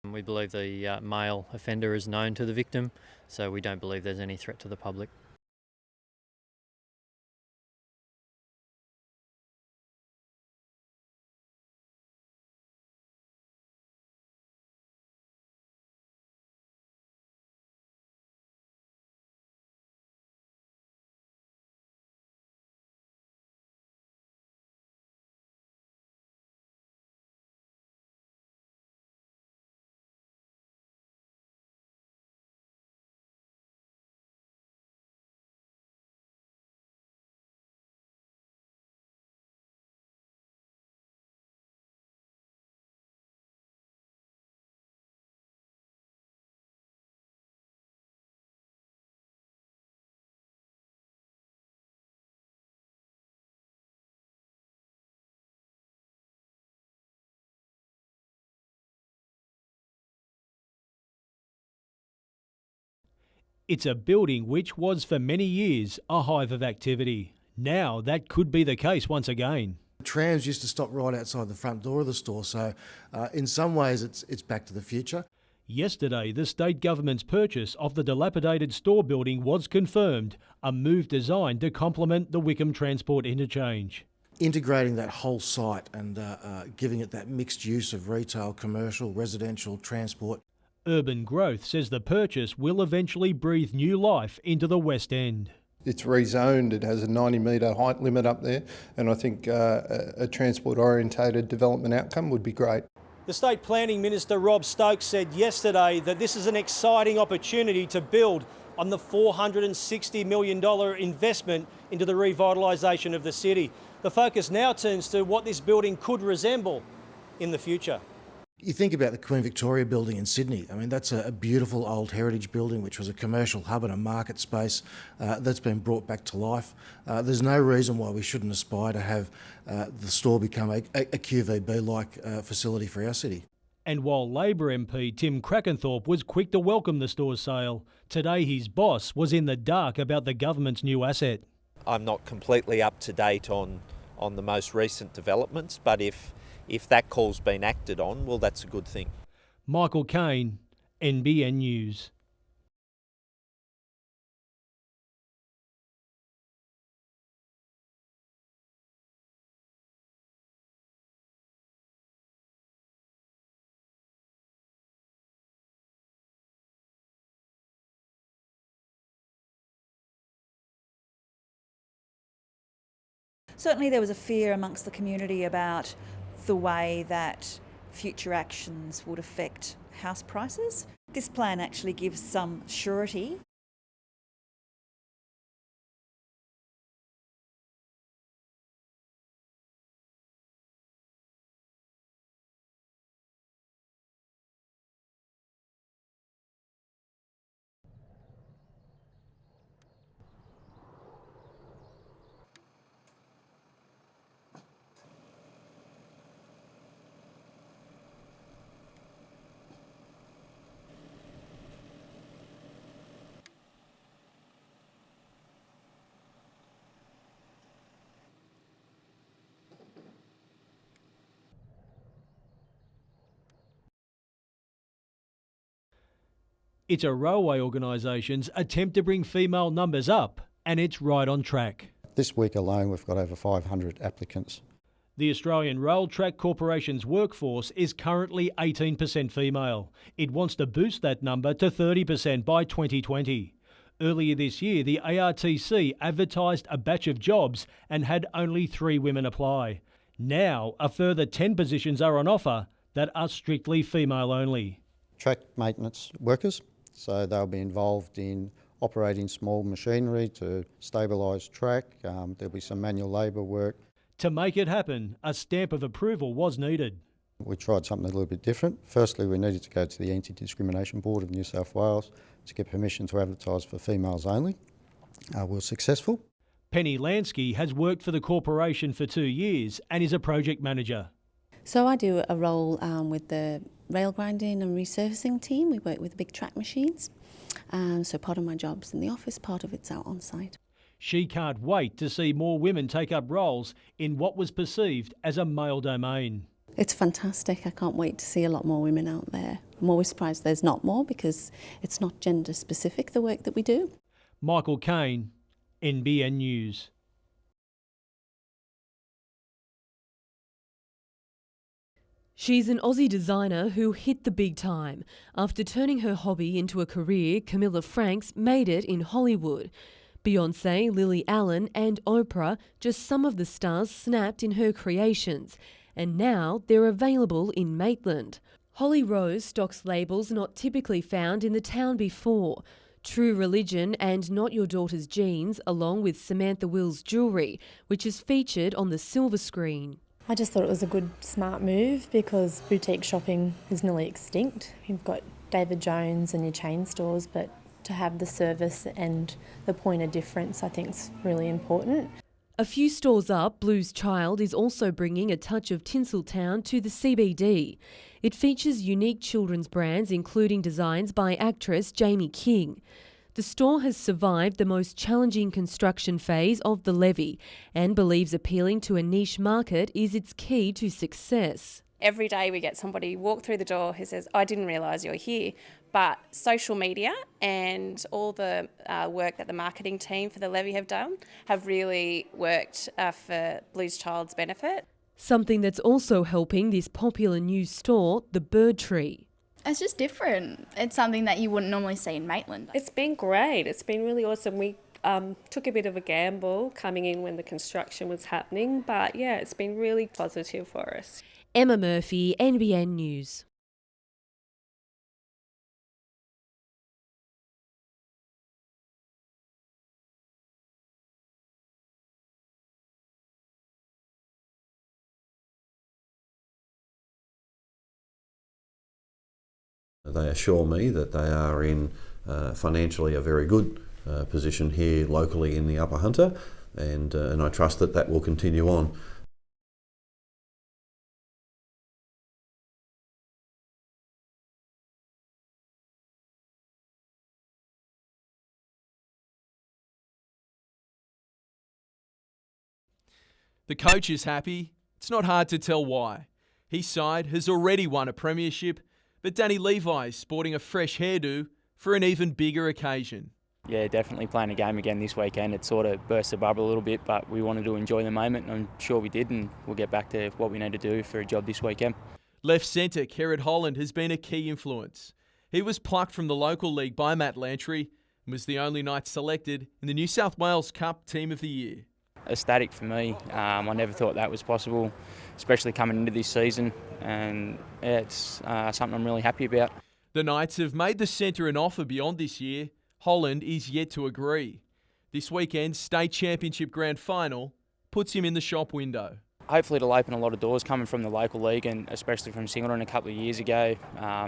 [SPEAKER 13] We believe the male offender is known to the victim, so we don't believe there's any threat to the public.
[SPEAKER 14] It's a building which was for many years a hive of activity. Now that could be the case once again.
[SPEAKER 15] Trams used to stop right outside the front door of the store, so in some ways it's back to the future.
[SPEAKER 14] Yesterday, the state government's purchase of the dilapidated store building was confirmed, a move designed to complement the Wickham Transport Interchange.
[SPEAKER 15] Integrating that whole site and giving it that mixed use of retail, commercial, residential, transport.
[SPEAKER 14] Urban Growth says the purchase will eventually breathe new life into the West End.
[SPEAKER 2] It's rezoned, it has a 90-metre height limit up there, and I think a transport-orientated development outcome would be great.
[SPEAKER 16] The State Planning Minister Rob Stokes said yesterday that this is an exciting opportunity to build on the $460 million investment into the revitalisation of the city. The focus now turns to what this building could resemble in the future.
[SPEAKER 15] You think about the Queen Victoria building in Sydney. I mean, that's a beautiful old heritage building which was a commercial hub and a market space that's been brought back to life. There's no reason why we shouldn't aspire to have the store become a QVB-like facility for our city.
[SPEAKER 14] And while Labor MP Tim Crackenthorpe was quick to welcome the store's sale, today his boss was in the dark about the government's new asset.
[SPEAKER 26] I'm not completely up to date on the most recent developments, but if that call's been acted on, well, that's a good thing.
[SPEAKER 14] Michael Kane, NBN News.
[SPEAKER 27] Certainly there was a fear amongst the community about the way that future actions would affect house prices. This plan actually gives some surety.
[SPEAKER 14] It's a railway organisation's attempt to bring female numbers up, and it's right on track.
[SPEAKER 28] This week alone, we've got over 500 applicants.
[SPEAKER 14] The Australian Rail Track Corporation's workforce is currently 18% female. It wants to boost that number to 30% by 2020. Earlier this year, the ARTC advertised a batch of jobs and had only 3 women apply. Now, a further 10 positions are on offer that are strictly female only.
[SPEAKER 28] Track maintenance workers, so they'll be involved in operating small machinery to stabilise track. There'll be some manual labour work.
[SPEAKER 14] To make it happen, a stamp of approval was needed.
[SPEAKER 28] We tried something a little bit different. Firstly, we needed to go to the Anti-Discrimination Board of New South Wales to get permission to advertise for females only. We were successful.
[SPEAKER 14] Penny Lansky has worked for the corporation for 2 years and is a project manager.
[SPEAKER 1] So I do a role with the rail grinding and resurfacing team. We work with big track machines. So part of my job's in the office, part of it's out on site.
[SPEAKER 14] She can't wait to see more women take up roles in what was perceived as a male domain.
[SPEAKER 1] It's fantastic. I can't wait to see a lot more women out there. I'm always surprised there's not more because it's not gender specific, the work that we do.
[SPEAKER 14] Michael Kane, NBN News.
[SPEAKER 4] She's an Aussie designer who hit the big time. After turning her hobby into a career, Camilla Franks made it in Hollywood. Beyoncé, Lily Allen and Oprah, just some of the stars snapped in her creations. And now they're available in Maitland. Holly Rose stocks labels not typically found in the town before. True Religion and Not Your Daughter's Jeans, along with Samantha Wills jewellery, which is featured on the silver screen.
[SPEAKER 6] I just thought it was a good, smart move because boutique shopping is nearly extinct. You've got David Jones and your chain stores, but to have the service and the point of difference I think is really important.
[SPEAKER 4] A few stores up, Blues Child is also bringing a touch of Tinseltown to the CBD. It features unique children's brands, including designs by actress Jamie King. The store has survived the most challenging construction phase of the levy and believes appealing to a niche market is its key to success.
[SPEAKER 11] Every day we get somebody walk through the door who says, I didn't realise you're here. But social media and all the work that the marketing team for the levy have done have really worked for Blues Child's benefit.
[SPEAKER 4] Something that's also helping this popular new store, the Bird Tree.
[SPEAKER 12] It's just different. It's something that you wouldn't normally see in Maitland.
[SPEAKER 17] It's been great. It's been really awesome. We took a bit of a gamble coming in when the construction was happening, but yeah, it's been really positive for us.
[SPEAKER 4] Emma Murphy, NBN News.
[SPEAKER 18] They assure me that they are in financially a very good position here locally in the Upper Hunter, and I trust that that will continue on.
[SPEAKER 10] The coach is happy. It's not hard to tell why. His side has already won a premiership, but Danny Levi is sporting a fresh hairdo for an even bigger occasion.
[SPEAKER 19] Yeah, definitely playing a game again this weekend. It sort of burst the bubble a little bit, but we wanted to enjoy the moment, and I'm sure we did, and we'll get back to what we need to do for a job this weekend.
[SPEAKER 10] Left centre Kerrod Holland has been a key influence. He was plucked from the local league by Matt Lantry and was the only Knight selected in the New South Wales Cup Team of the Year.
[SPEAKER 19] Ecstatic for me. I never thought that was possible, especially coming into this season, and yeah, it's something I'm really happy about.
[SPEAKER 10] The Knights have made the centre an offer beyond this year. Holland is yet to agree. This weekend's State Championship Grand Final puts him in the shop window.
[SPEAKER 19] Hopefully it'll open a lot of doors coming from the local league and especially from Singleton a couple of years ago.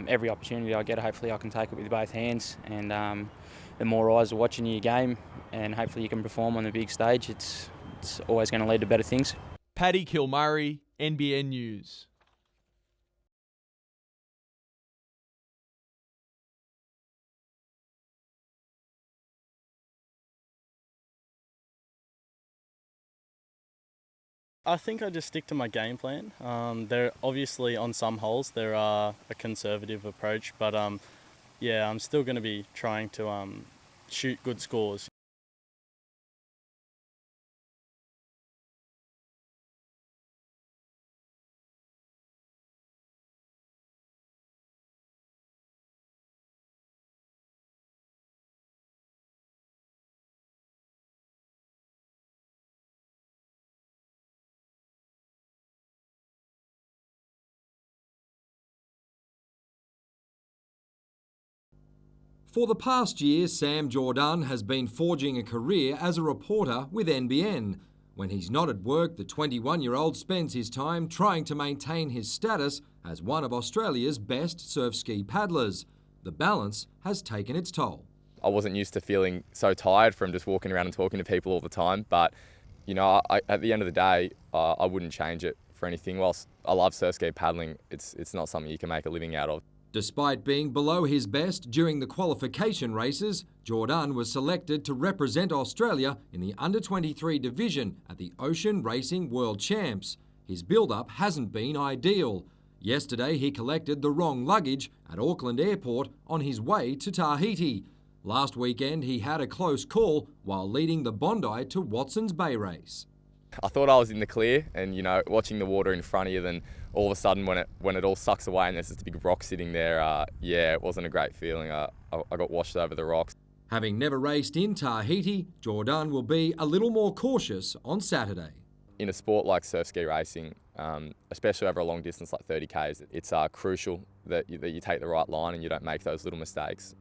[SPEAKER 19] Every opportunity I get, hopefully I can take it with both hands, and the more eyes are watching your game and hopefully you can perform on the big stage, it's always going to lead to better things.
[SPEAKER 10] Paddy Kilmurray, NBN News.
[SPEAKER 29] I think I just stick to my game plan. There obviously on some holes there are a conservative approach, but yeah, I'm still going to be trying to shoot good scores.
[SPEAKER 9] For the past year, Sam Jordan has been forging a career as a reporter with NBN. When he's not at work, the 21-year-old spends his time trying to maintain his status as one of Australia's best surf ski paddlers. The balance has taken its toll.
[SPEAKER 3] I wasn't used to feeling so tired from just walking around and talking to people all the time, but you know, at the end of the day, I wouldn't change it for anything. Whilst I love surf ski paddling, it's not something you can make a living out of.
[SPEAKER 9] Despite being below his best during the qualification races, Jordan was selected to represent Australia in the under-23 division at the Ocean Racing World Champs. His build-up hasn't been ideal. Yesterday he collected the wrong luggage at Auckland Airport on his way to Tahiti. Last weekend he had a close call while leading the Bondi to Watson's Bay race.
[SPEAKER 3] I thought I was in the clear, and you know, watching the water in front of you, then all of a sudden when it all sucks away and there's just a big rock sitting there, yeah, it wasn't a great feeling. I got washed over the rocks.
[SPEAKER 9] Having never raced in Tahiti, Jordan will be a little more cautious on Saturday.
[SPEAKER 3] In a sport like surf ski racing, especially over a long distance like 30 Ks, it's crucial that you take the right line and you don't make those little mistakes.